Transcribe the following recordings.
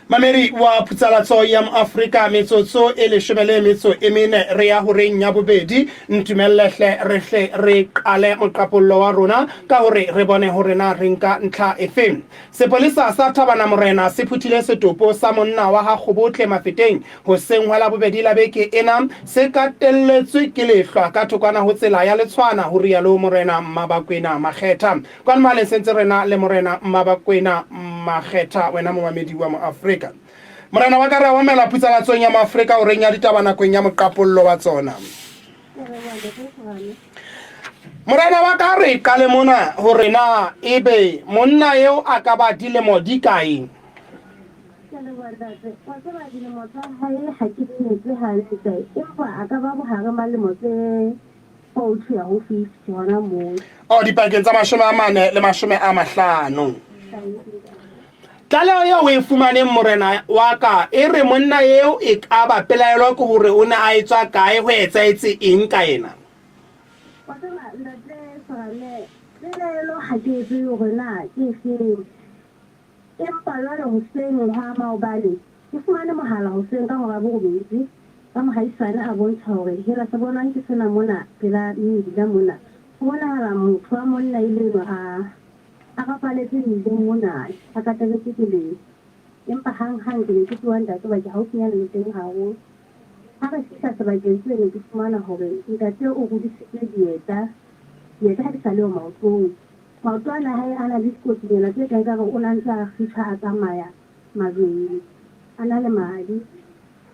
Mameri wa Putsalatso ya Afrika metsotso e leshebele metso e mene re ya horeng ya bobedi ntumelehle rehle re qale moqapollo wa rona ka hore re bone hore na re nka ntlha efe. Sepolesa sa Thabana Morena se phuthile setopo sa monna wa ha Kgobotle Mafeteng hoseng hwa la bobedi la beke ena se katelletswe ke lehlwa ka thokwana ho tsela ya Letshwana ho rialo Morena Mmabakwena Makgetha kwana male sentse rena le Morena Mmabakwena Makgetha wena momamedi wa mo Afrika. Morena wa ka re wa mela Putsalatsong ya Maafrika o reng ya ditaba nakong ya moqapollo wa tsona. Morena wa ka re qale mona hore na ebe monna eo a ka ba dilemo di kae? O dipakeng tsa 40 le 50. Tlaleho eo o e fumaneng morena wa ka e re monna eo e ka ba pelaelo ke hore o ne a etswa kae ho etsaetse eng ka ena? Akapaletse mmileng mona a katelletse pele empa hang ke ne ke tsoha ntate ba ke haufinyana le teng haholo ha re fihla sebakeng se ne ke fumana hore ntate o hodisitse dieta ha di sa le maotong maoto ana hae ana le dikotsinyana tse kang ka re o ntse a fihla a tsamaya mazweng a na le madi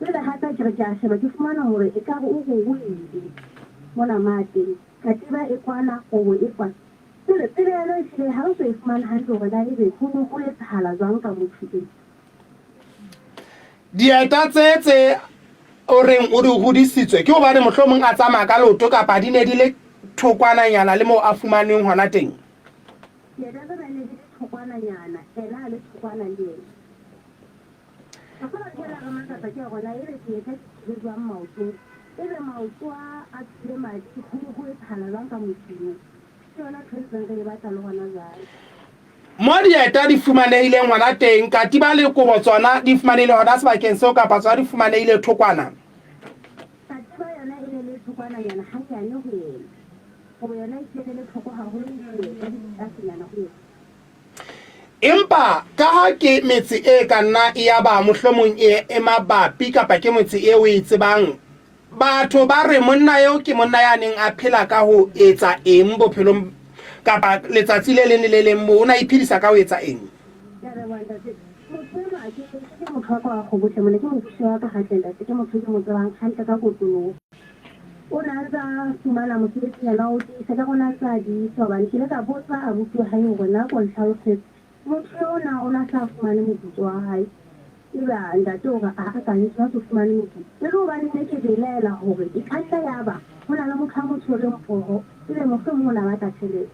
jwale hape ke re ke a sheba ke fumana hore e ka re o ruile mona mateng katiba e kwana o e kwana. Dieta tse o reng o di hodisitswe ke hobane mohlomong a tsamaya ka leoto kapa di ne di le thokwananyana le moo a fumaneng hona teng. Mo dieta di fumanehile ngwana teng katiba le kobo tsona di fumanehile hona sebakeng seo kapa tsona di fumanehile thokwana. Katiba yona e ne le thokwana yana hanyane ho yena kobo yona e tshelele thoko haholo le empa ka ha ke metsi e ka nna e ya ba mohlomong e mabapi kapa ke motse e o e tsebang batho ba re monna eo ke monna ya neng a phela ka ho etsa eng bophelong kapa letsatsi le leng le leng mo ona iphedisa ka ho etsa eng? Ila ntate o ga a ka ntsha go fumane motho le go ba nne ke belela hore di khatla ya ba hona le motho a mo tshwereng poho ile mo fe mo la ba ka tshele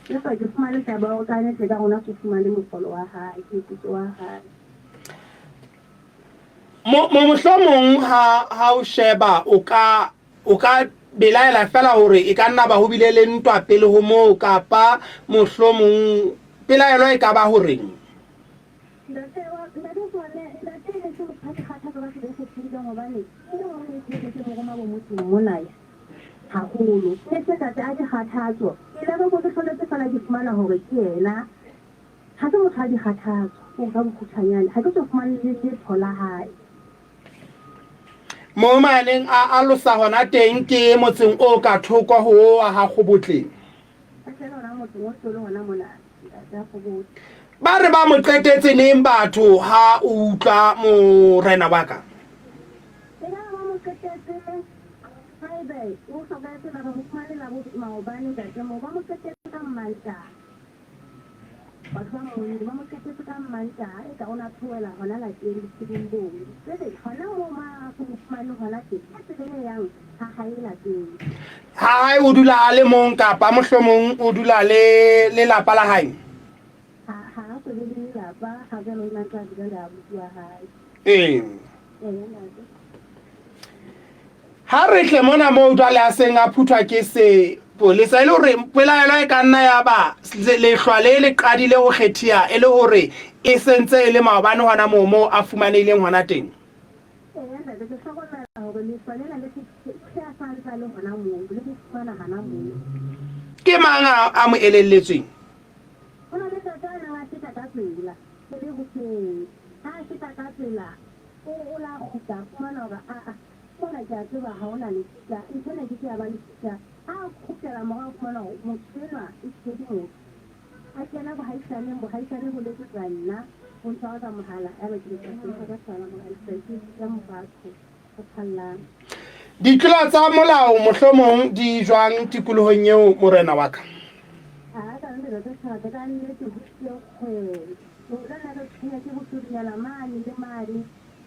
le fa ke fumane ka ba o ka ne ka gona go fumane mogolo wa hae ke tso wa hae mo mohlomong ha o sheba o ka belaela fela hore e ka nna ba ho bile le ntwa pele ho moo kapa mohlomong pelaelo e ka ba hore haholo se se ka a di kgathatso ke le go go tlhola fela ke fumana hore ke yena ha ke motho a di kgathatso o ka bokhutsanyana ha ke tso fumana le thola hae mo maneng a losa hona teng ke motseng o ka thoko ho ha Kgobotle ba re ba mo qetetse neng batho ha o utlwa morena wa ka ha o dula a le mong kapa mohlomong o dula le lelapa la hae ha re tle mona mo jwale a seng a phuthwa ke se polesa ile hore pelaelo e ka nna ya ba lehlwa le qadile ho kgethia e le hore e sentse e le maobane hona momo a fumanehileng hona teng. ntate ke hlokomela hore lehlwa lena le se a santsa le hona moo le ho fumana hana moo. Ke mang a mo elelletsweng? Ho na le ntate a neng a feta ka tsela le le hoseng ha a feta ka tsela o la kgutla fumana hore mona ke a tseba ha ona le fita ntho ena ke ke ya ba le fita ha a kgutlela morao fumana hore motho enwa e tshedi motho a kena bohaisaneng ho letsetsa nna ho ntshwara ka mohala ya ba ke letsa ka sala mohaisane ya mobatho o phallang. Ditlolo tsa molao mohlomong di jwang tikolohong eo morena wa ka? Ka nne re tshwara ka nnete ho se kgwebo o nna re tsenya ke bosudinyana mane le mane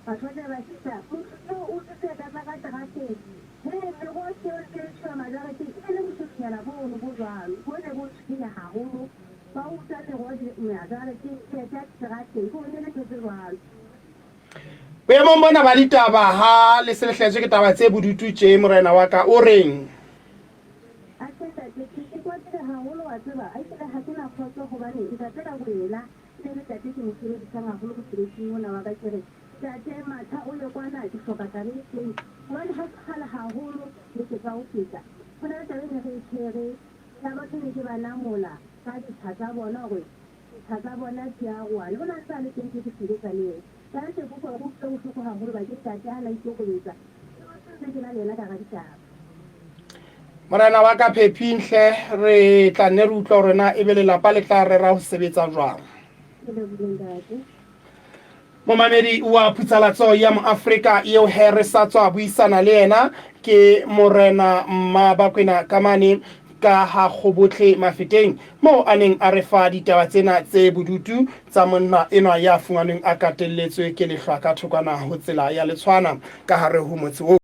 batho ba ba sisa o se ka ka teraseng he le go se ke tswa majarete e le bosudinyana bo jwalo bo ne bo tshinya haholo ba o tsa le go majarete ke tsa teraseng go ne le tse jwalo. Boemong bona ba ditaba ha le selehletswe ke taba tse bodutu tje morena wa ka o reng? A tsela ke kwatile haholo wa tseba a tsela ha ke na khotso hobane e tla boela le le tate ke mo sebedisang haholo go sebetseng ona wa ka kere tate matha o le kwana ke hloka tare teng hobane ha khala haholo le ke tsa o feta ho na le taba e re tshwere ya batho ne ke ba namola ka dithatsa bona gore dithatsa bona di a rwa le bona tsa le teng ke sebetsa le ka ntse go go go haholo ba ke tate ha la itokobetsa ke na lela ka ga ditaba. Morena wa ka Phephinhle re tla nne re utlwa hore na e be lelapa le tla rera ho sebetsa jwang. Momamedi wa Putsalatso ya Moafrika eo he re sa tswa buisana le yena ke morena Mmabakwena Kamane ka ha Kgobotle Mafeteng mo a neng a re fa ditaba tsena tse bodutu tsa monna enwa ya fumanweng a katelletswe ke lehlwa ka thokwana ho tsela ya Letshwana ka hare ho motse